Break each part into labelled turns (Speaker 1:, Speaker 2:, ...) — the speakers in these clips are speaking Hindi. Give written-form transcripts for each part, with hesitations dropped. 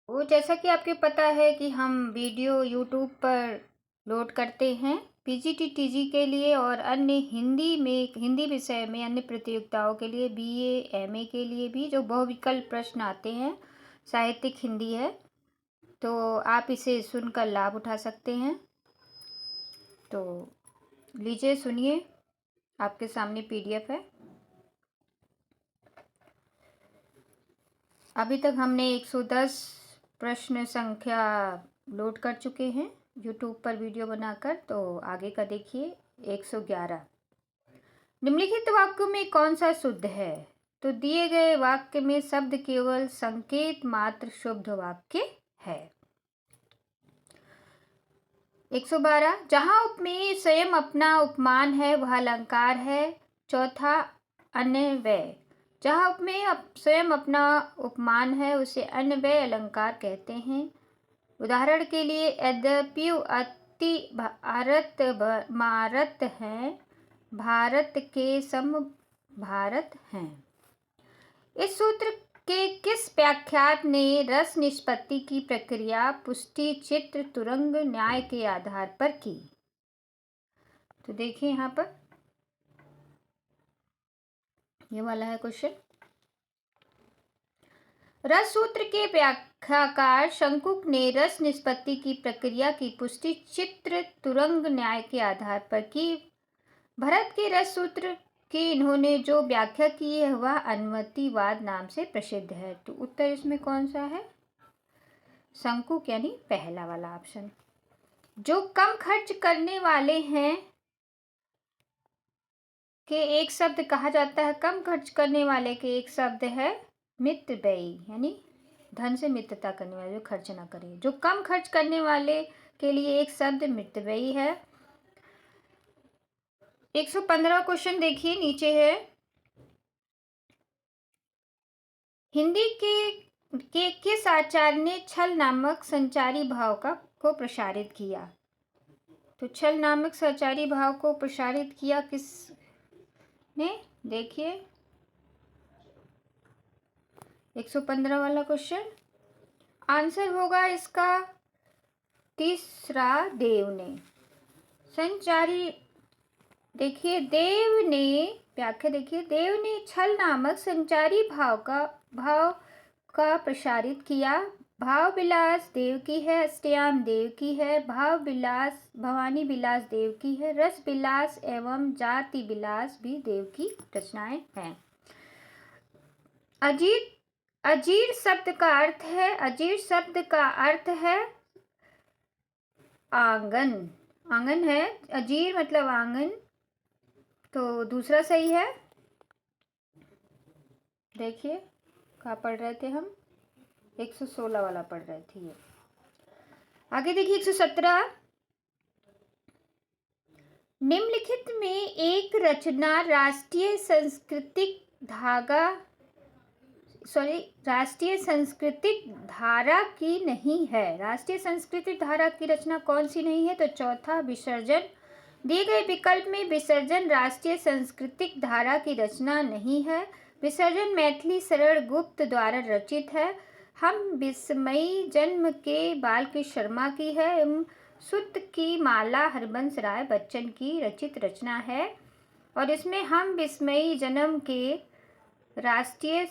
Speaker 1: वो जैसा कि आपको पता है कि हम वीडियो यूट्यूब पर लोड करते हैं पीजीटी टीजी के लिए और अन्य हिंदी विषय में अन्य प्रतियोगिताओं के लिए बीए एमए के लिए भी जो बहुविकल्प प्रश्न आते हैं। साहित्यिक हिंदी है, तो आप इसे सुनकर लाभ उठा सकते हैं। तो लीजिए सुनिए, आपके सामने पीडीएफ है। अभी तक हमने 110 प्रश्न संख्या लोड कर चुके हैं यूट्यूब पर वीडियो बनाकर। तो आगे का देखिए 111। निम्नलिखित वाक्यों में कौन सा शुद्ध है? तो दिए गए वाक्य में शब्द केवल संकेत मात्र शुद्ध वाक्य है। 112। जहां उपमेय स्वयं अपना उपमान है वह अलंकार है। चौथा अन्वय। जहाँ उपमेय स्वयं अपना उपमान है उसे अन्वय अलंकार कहते हैं। उदाहरण के लिए यद्यपि अति भारत मारत है, भारत के सम भारत हैं। इस सूत्र के किस व्याख्यात ने रस निष्पत्ति की प्रक्रिया पुष्टि चित्र तुरंग न्याय के आधार पर की? तो देखिए यहाँ पर ये वाला है क्वेश्चन। रस सूत्र के व्याख्याकार शंकुक ने रस निष्पत्ति की प्रक्रिया की पुष्टि चित्र तुरंग न्याय के आधार पर की। भरत के रस सूत्र की इन्होंने जो व्याख्या की है वह अनुमतिवाद नाम से प्रसिद्ध है। तो उत्तर इसमें कौन सा है? शंकुक, यानी पहला वाला ऑप्शन। जो कम खर्च करने वाले हैं के एक शब्द कहा जाता है, कम खर्च करने वाले के एक शब्द है मितव्ययी, यानी धन से मित्रता करने वाले, जो खर्च ना करें। जो कम खर्च करने वाले के लिए एक शब्द मितव्ययी है। 115 क्वेश्चन देखिए, नीचे है हिंदी के किस आचार्य ने छल नामक संचारी भाव को प्रसारित किया? तो छल नामक संचारी भाव को प्रसारित किया किसने? देखिए 115 वाला क्वेश्चन आंसर होगा इसका तीसरा, देव ने। संचारी देखिए, देव ने व्याख्या देखिए, देव ने छल नामक संचारी भाव का प्रसारित किया। भाव विलास देव की है, अष्टयाम देव की है, भाव विलास भवानी विलास देव की है, रस विलास एवं जाति विलास भी देव की रचनाएं हैं। अजीर शब्द का अर्थ है आंगन। आंगन है, अजीर मतलब आंगन। तो दूसरा सही है। देखिए कहाँ पढ़ रहे थे हम? 116 वाला पढ़ रहे थे। आगे देखिए 117। निम्नलिखित में एक रचना राष्ट्रीय सांस्कृतिक धारा की नहीं है। राष्ट्रीय सांस्कृतिक धारा की रचना कौन सी नहीं है? तो चौथा विसर्जन। दिए गए विकल्प में विसर्जन राष्ट्रीय सांस्कृतिक धारा की रचना नहीं है। विसर्जन मैथिली शरण गुप्त द्वारा रचित है। हम विस्मयी जन्म के बालकृष्ण शर्मा की है एवं सुत की माला हरबंस राय बच्चन की रचित रचना है। और इसमें हम विस्मयी जन्म के राष्ट्रीय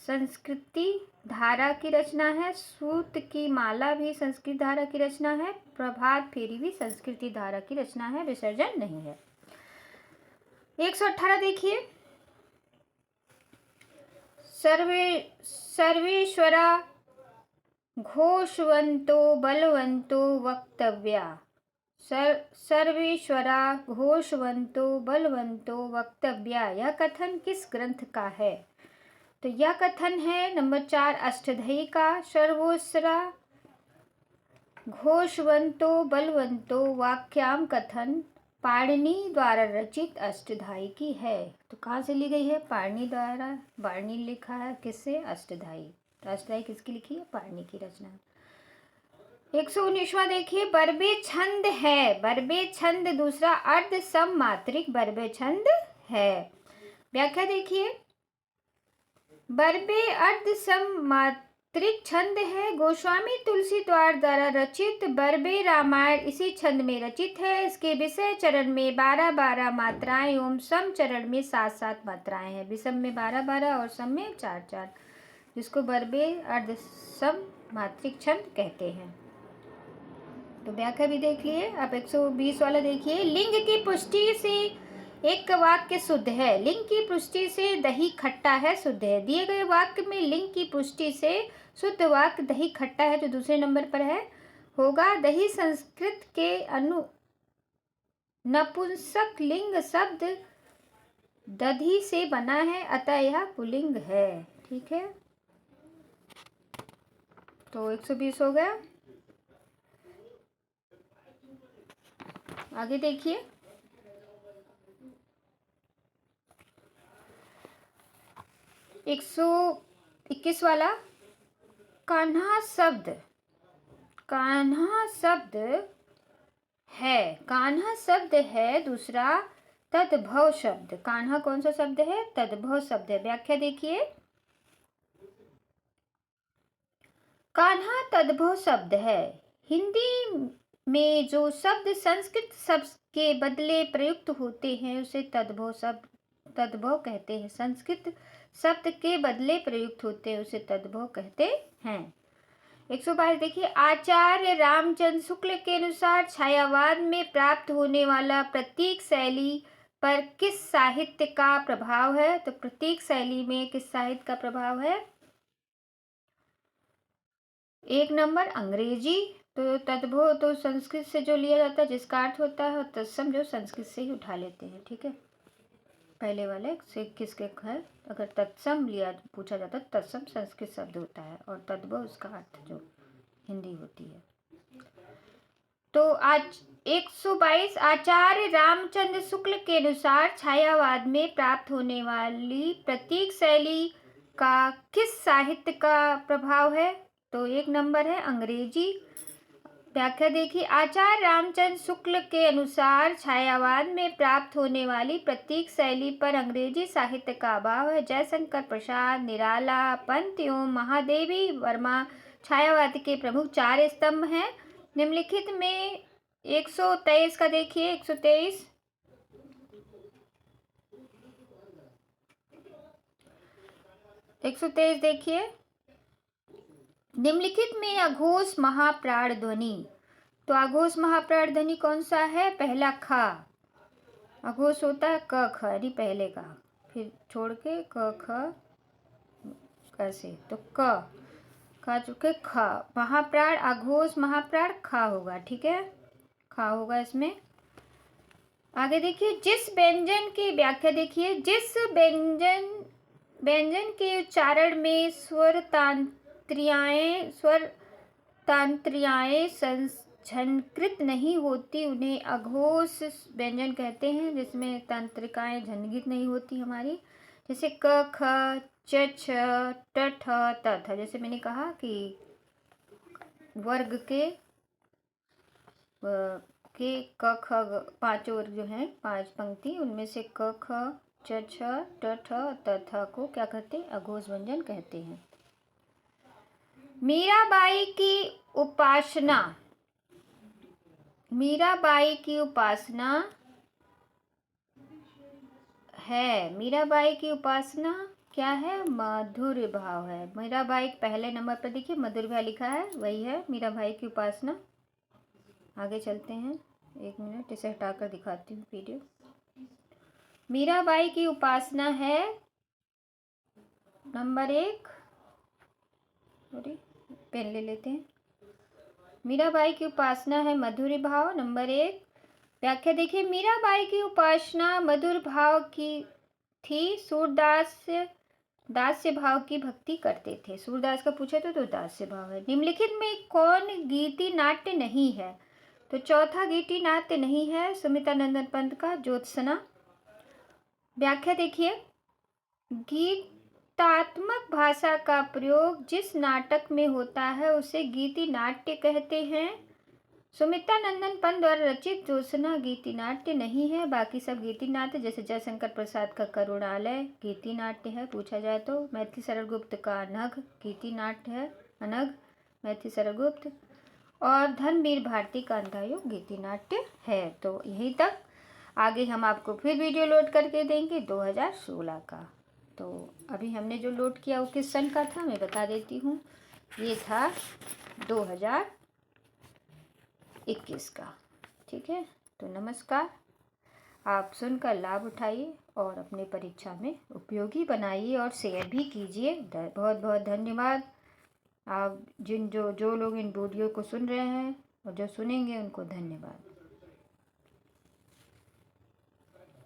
Speaker 1: संस्कृति धारा की रचना है, सूत की माला भी संस्कृत धारा की रचना है, प्रभात फेरी भी संस्कृति धारा की रचना है, विसर्जन नहीं है। 118 देखिए, सर्वेश्वरा घोषवंतो बलवंतो वक्तव्या। सर्वेश्वरा घोषवंतो बलवंतो वक्तव्या, यह कथन किस ग्रंथ का है? तो यह कथन है नंबर 4 अष्टधाई का। सर्वेश्वरा घोषवंतो बलवंतो वाक्याम कथन पाणिनि द्वारा रचित अष्टधाई की है। तो कहाँ से ली गई है? पाणिनि द्वारा। पाणिनि लिखा है किससे? अष्टधाई। तो अष्टधाई किसकी लिखी है? पाणिनि की रचना। 119वां देखिए, बरबे छंद है। बरबे छंद दूसरा अर्ध सम मात्रिक बरबे छंद है। व्याख्या देखिए, बरबे अर्ध सम मात्रिक छंद है। गोस्वामी तुलसीदास द्वारा रचित बरबे रामायण इसी छंद में रचित है। इसके विषय चरण में 12-12 मात्राएं एवं सम चरण में 7-7 मात्राएं हैं। विषम में 12-12 और सम में 4-4, जिसको बरबे अर्ध सम मात्रिक छंद कहते हैं। तो व्याख्या भी देख लिए। अब 120 वाला देखिए। लिंग की पुष्टि से एक वाक्य शुद्ध है। लिंग की पुष्टि से दही खट्टा है शुद्ध है। दिए गए वाक्य में लिंग की पुष्टि से शुद्ध वाक्य दही खट्टा है, जो दूसरे नंबर पर है, होगा। दही संस्कृत के नपुंसक लिंग शब्द दधी से बना है, अतः यह पुल्लिंग है। ठीक है, तो 120 हो गया। आगे देखिए। 121 वाला। कान्हा शब्द है। कान्हा शब्द है दूसरा तद्भव शब्द। कान्हा कौन सा शब्द है? तद्भव शब्द है। व्याख्या देखिए। कान्हा तद्भव शब्द है। हिंदी में जो शब्द संस्कृत शब्द के बदले प्रयुक्त होते हैं उसे तद्भव कहते हैं। संस्कृत शब्द के बदले प्रयुक्त होते हैं उसे तद्भव कहते हैं। 122 देखिए। आचार्य रामचंद्र शुक्ल के अनुसार छायावाद में प्राप्त होने वाला प्रतीक शैली पर किस साहित्य का प्रभाव है? तो प्रतीक शैली में किस साहित्य का प्रभाव है? 1 नंबर अंग्रेजी। तो तद्भव तो संस्कृत से जो लिया जाता है जिसका अर्थ होता है, और तत्सम जो संस्कृत से ही उठा लेते हैं। ठीक है, पहले वाले से किसके है? अगर तत्सम लिया पूछा जाता है, तत्सम संस्कृत शब्द होता है और तद्भव उसका अर्थ जो हिंदी होती है। तो आज 122 आचार्य रामचंद्र शुक्ल के अनुसार छायावाद में प्राप्त होने वाली प्रतीक शैली का किस साहित्य का प्रभाव है? तो 1 नंबर है अंग्रेजी। व्याख्या देखिए। आचार्य रामचंद्र शुक्ल के अनुसार छायावाद में प्राप्त होने वाली प्रतीक शैली पर अंग्रेजी साहित्य का अभाव है। जयशंकर प्रसाद, निराला, पंत एवं महादेवी वर्मा छायावाद के प्रमुख 4 स्तंभ हैं। निम्नलिखित में 123 का देखिए। 123 देखिए। निम्नलिखित में अघोष महाप्राण ध्वनि। तो अघोष महाप्राण ध्वनि कौन सा है? पहला ख। अघोष होता है क ख, यानी पहले का, फिर छोड़ के क ख कैसे, तो क खा चुके ख। महाप्राण अघोष महाप्राण ख होगा। ठीक है, ख होगा इसमें। आगे देखिए। जिस व्यंजन की व्याख्या देखिए। जिस व्यंजन के उच्चारण में स्वर तांत्रियाएं झनकृत नहीं होती उन्हें अघोष व्यंजन कहते हैं। जिसमें तांत्रिकाएं झनकृत नहीं होती हमारी, जैसे क ख च छ ट ठ त थ। जैसे मैंने कहा कि वर्ग के क ख 5 वर्ग जो हैं, 5 पंक्ति, उनमें से क ख च छ ट ठ त थ को क्या कहते हैं? अघोष व्यंजन कहते हैं। मीराबाई की उपासना है। मीराबाई की उपासना क्या है? मधुर भाव है। मीराबाई पहले नंबर पर देखिए, मधुर भाव लिखा है, वही है मीराबाई की उपासना। आगे चलते हैं। 1 मिनट, इसे हटाकर दिखाती हूँ वीडियो। मीराबाई की उपासना है नंबर 1। पेन ले लेते हैं। मीराबाई की उपासना है मधुर भाव, नंबर 1। व्याख्या देखिए। मीराबाई की उपासना मधुर भाव की थी। सूरदास दास्य भाव की भक्ति करते थे। सूरदास का पूछे तो दास्य भाव है। निम्नलिखित में कौन गीति नाट्य नहीं है? तो चौथा गीति नाट्य नहीं है सुमित्रानंदन पंत का ज्योत्सना। व्याख्या देखिए। गीतात्मक भाषा का प्रयोग जिस नाटक में होता है उसे गीति नाट्य कहते हैं। सुमित्रानंदन पंत द्वारा रचित ज्योत्सना गीति नाट्य नहीं है। बाकी सब गीति नाट्य, जैसे जयशंकर प्रसाद का करुणालय गीति नाट्य है पूछा जाए तो। मैथिली शरण गुप्त का नघ गीति नाट्य है। अनघ मैथी सरगुप्त और धर्मवीर भारती का अंधायोग गीति नाट्य है। तो यहीं तक, आगे हम आपको फिर वीडियो लोड करके देंगे 2016 का। तो अभी हमने जो लोड किया वो किस सन का था मैं बता देती हूँ। ये था 2021 का। ठीक है, तो नमस्कार। आप सुनकर लाभ उठाइए और अपने परीक्षा में उपयोगी बनाइए और शेयर भी कीजिए। बहुत बहुत धन्यवाद। आप जो लोग इन वीडियो को सुन रहे हैं और जो सुनेंगे उनको धन्यवाद।